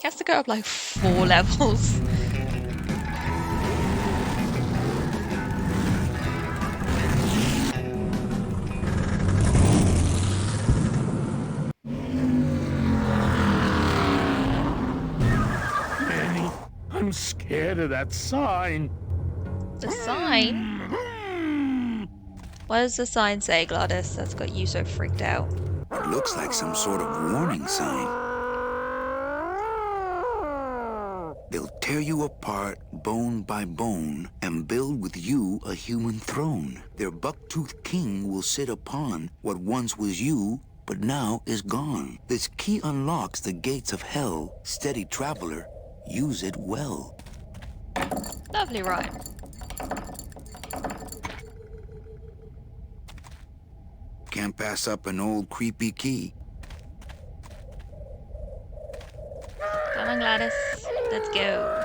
He has to go up like 4 levels. Manny, I'm scared of that sign. The sign? What does the sign say, Gladys? That's got you so freaked out. It looks like some sort of warning sign. They'll tear you apart bone by bone and build with you a human throne. Their buck-toothed king will sit upon what once was you, but now is gone. This key unlocks the gates of hell. Steady traveler, use it well. Lovely rhyme. Can't pass up an old creepy key. Come on, Gladys. Let's go.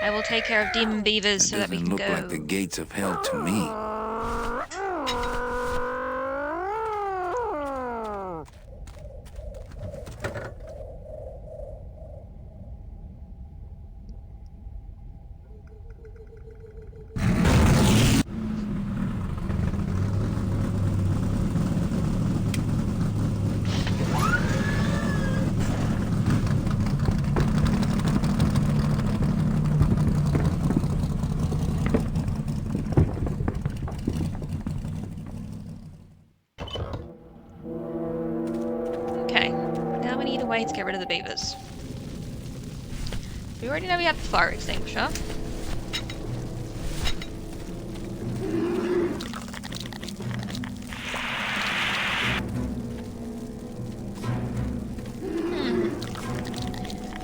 I will take care of demon beavers so that we can go. Doesn't look like the gates of hell to me. To get rid of the beavers. We already know we have the fire extinguisher.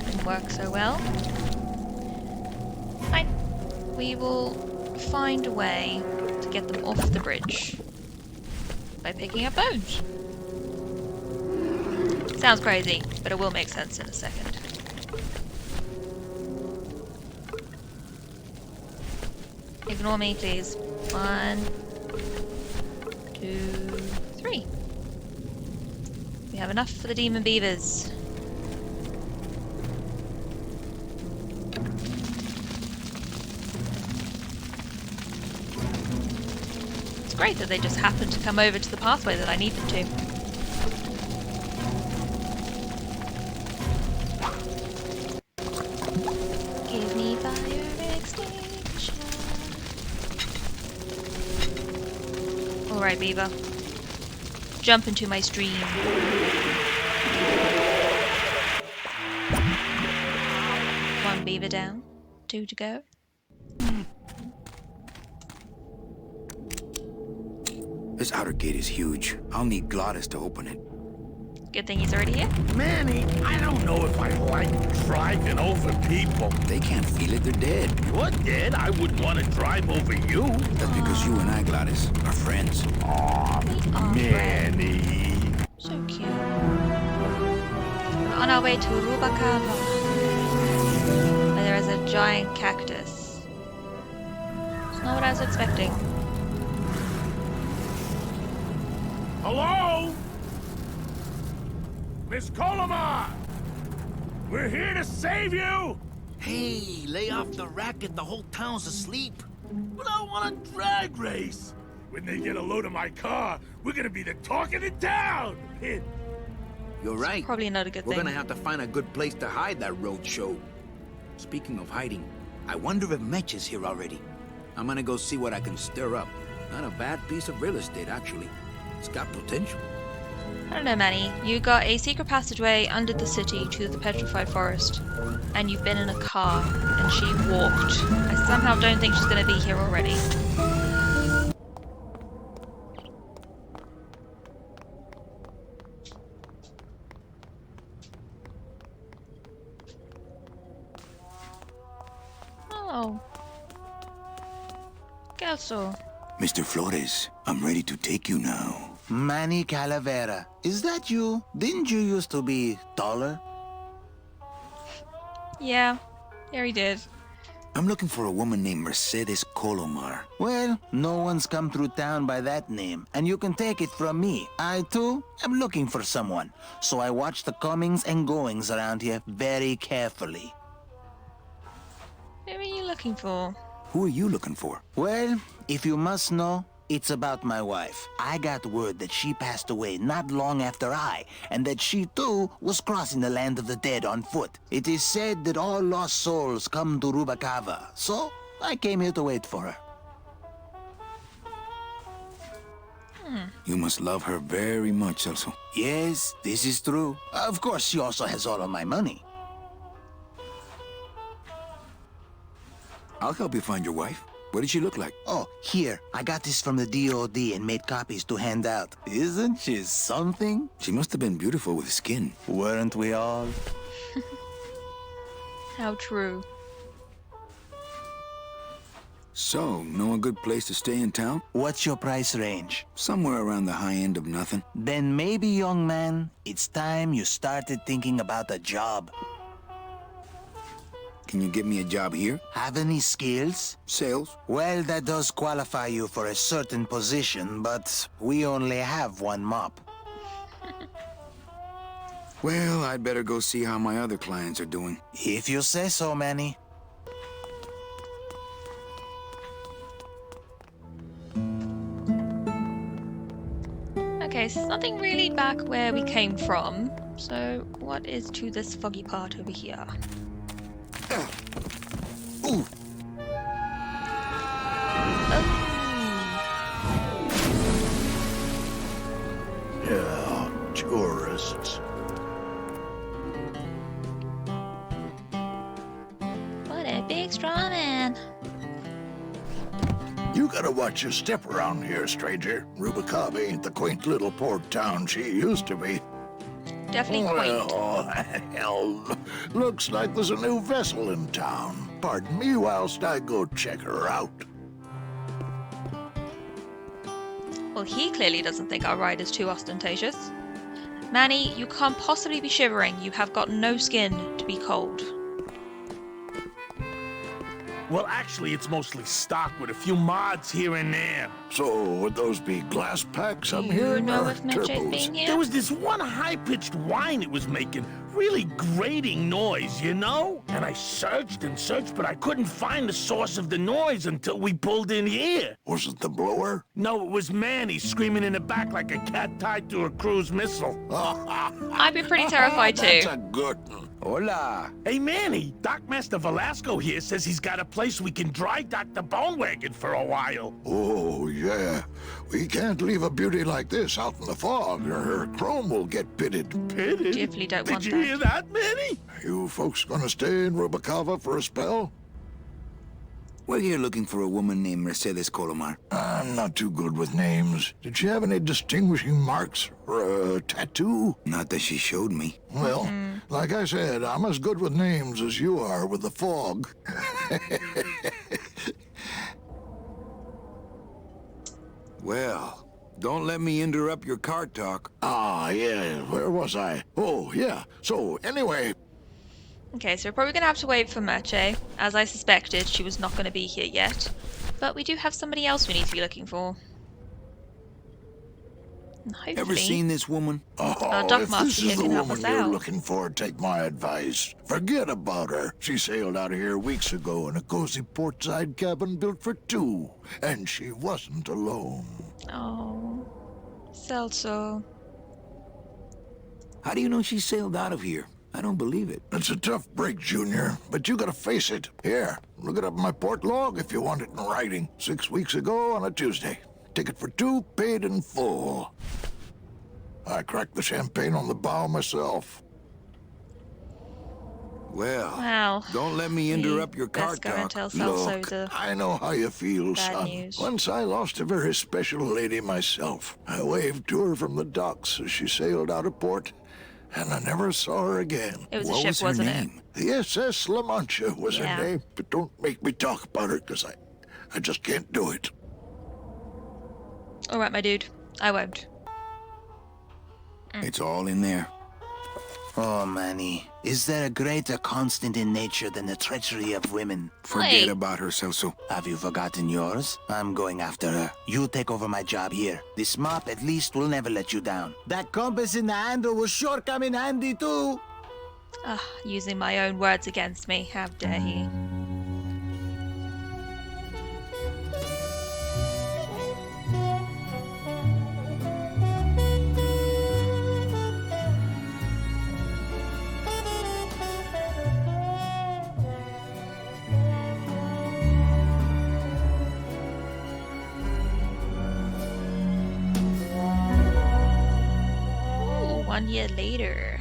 Didn't work so well. Fine. We will find a way to get them off the bridge by picking up bones. Sounds crazy, but it will make sense in a second. Ignore me, please. 1, 2, 3. We have enough for the demon beavers. It's great that they just happened to come over to the pathway that I need them to. Alright, beaver. Jump into my stream. One beaver down. 2 to go. This outer gate is huge. I'll need Gladys to open it. Good thing he's already here. Manny, I don't know if I like driving over people. They can't feel it, they're dead. You're dead? I wouldn't want to drive over you. That's because you and I, Gladys, are friends. Aw, Manny. So cute. We're on our way to Rubacava, where there is a giant cactus. It's not what I was expecting. Hello? Miss Colomar! We're here to save you! Hey, lay off the racket. The whole town's asleep. But I want a drag race! When they get a load of my car, we're gonna be the talk of the town! You're right. Probably not a good We're thing. gonna have to find a good place to hide that road show. Speaking of hiding, I wonder if Mitch is here already. I'm gonna go see what I can stir up. Not a bad piece of real estate, actually. It's got potential. I don't know, Manny. You got a secret passageway under the city to the petrified forest, and you've been in a car, and she walked. I somehow don't think she's going to be here already. Oh. Kelso. Mr. Flores, I'm ready to take you now. Manny Calavera, is that you? Didn't you used to be taller? Yeah, he did. I'm looking for a woman named Mercedes Colomar. Well, no one's come through town by that name, and you can take it from me. I, too, am looking for someone, so I watch the comings and goings around here very carefully. Who are you looking for? Who are you looking for? Well, if you must know, it's about my wife. I got word that she passed away not long after I, and that she too was crossing the land of the dead on foot. It is said that all lost souls come to Rubacava, so I came here to wait for her. You must love her very much, Celso. Yes, this is true. Of course, she also has all of my money. I'll help you find your wife. What did she look like? Oh, here. I got this from the DOD and made copies to hand out. Isn't she something? She must have been beautiful with skin. Weren't we all? How true. So, know a good place to stay in town? What's your price range? Somewhere around the high end of nothing. Then maybe, young man, it's time you started thinking about a job. Can you get me a job here? Have any skills? Sales? Well, that does qualify you for a certain position, but we only have one mop. Well, I'd better go see how my other clients are doing. If you say so, Manny. Okay, so nothing really back where we came from. So, what is to this foggy part over here? Ooh. Yeah, tourists. What a big straw man. You gotta watch your step around here, stranger. Rubacava ain't the quaint little port town she used to be. Definitely quaint. Well, hell, looks like there's a new vessel in town. Pardon me whilst I go check her out. Well, he clearly doesn't think our ride is too ostentatious. Manny, you can't possibly be shivering. You have got no skin to be cold. Well, actually, it's mostly stock with a few mods here and there. So, would those be glass packs I'm You hearing, know or if Mitch is turbos? being here? There was this one high-pitched whine it was making. Really grating noise, you know? And I searched and searched, but I couldn't find the source of the noise until we pulled in here. Was it the blower? No, it was Manny screaming in the back like a cat tied to a cruise missile. I'd be pretty terrified too. That's a good one. Hola. Hey, Manny, Dockmaster Velasco here says he's got a place we can dry dock the bone wagon for a while. Oh, yeah. We can't leave a beauty like this out in the fog, or her chrome will get pitted. Pitted? Definitely don't want Did you that. hear that, Manny? You folks gonna stay in Rubacava for a spell? We're here looking for a woman named Mercedes Colomar. I'm not too good with names. Did she have any distinguishing marks or a tattoo? Not that she showed me. Well, like I said, I'm as good with names as you are with the fog. Well, don't let me interrupt your car talk. Ah, yeah, where was I? Oh, yeah. So, anyway, Okay, so we're probably going to have to wait for Merche. As I suspected, she was not going to be here yet. But we do have somebody else we need to be looking for. And hopefully... Ever seen this woman? oh, Dock if Master this here is the can help woman us you're out. looking for, take my advice. Forget about her. She sailed out of here weeks ago in a cozy portside cabin built for two. And she wasn't alone. Oh... Celso... How do you know she sailed out of here? I don't believe it. It's a tough break, Junior, but you gotta face it. Here, look it up in my port log if you want it in writing. 6 weeks ago on a Tuesday. Ticket for two, paid in full. I cracked the champagne on the bow myself. Well, Wow. don't let me interrupt your car Let's go and talk. tell Look, Salso I know how you feel, bad son. news. Once I lost a very special lady myself. I waved to her from the docks as she sailed out of port, and I never saw her again. It was a What ship, was her wasn't name? The SS La Mancha was Yeah. her name, but don't make me talk about her, because I just can't do it. Alright, my dude. I won't. It's all in there. Oh, Manny, is there a greater constant in nature than the treachery of women? Forget Wait. about her, Celso. Have you forgotten yours? I'm going after her. You take over my job here. This mop at least will never let you down. That compass in the handle will sure come in handy too. Ah, using my own words against me. How dare he? Ooh, 1 year later.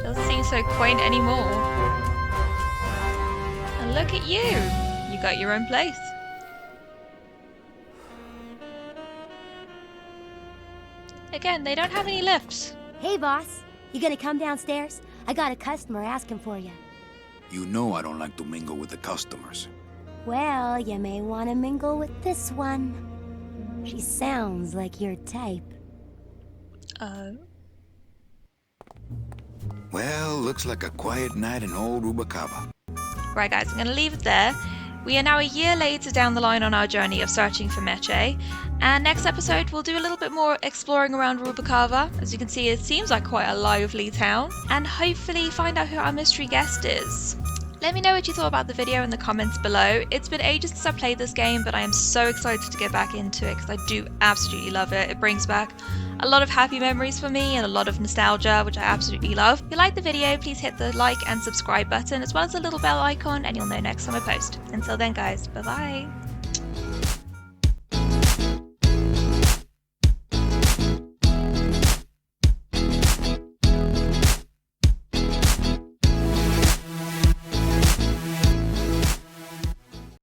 Doesn't seem so quaint anymore. And look at you! You got your own place. Again, they don't have any lifts. Hey, boss. You gonna come downstairs? I got a customer asking for you. You know I don't like to mingle with the customers. Well, you may want to mingle with this one. She sounds like your type. Oh. Well, looks like a quiet night in old Rubacava. Right, guys, I'm going to leave it there. We are now a year later down the line on our journey of searching for Meche, and next episode we'll do a little bit more exploring around Rubacava. As you can see, it seems like quite a lively town, and hopefully find out who our mystery guest is. Let me know what you thought about the video in the comments below. It's been ages since I played this game, but I am so excited to get back into it because I do absolutely love it. It brings back a lot of happy memories for me and a lot of nostalgia, which I absolutely love. If you like the video, please hit the like and subscribe button, as well as the little bell icon, and you'll know next time I post. Until then, guys, bye-bye.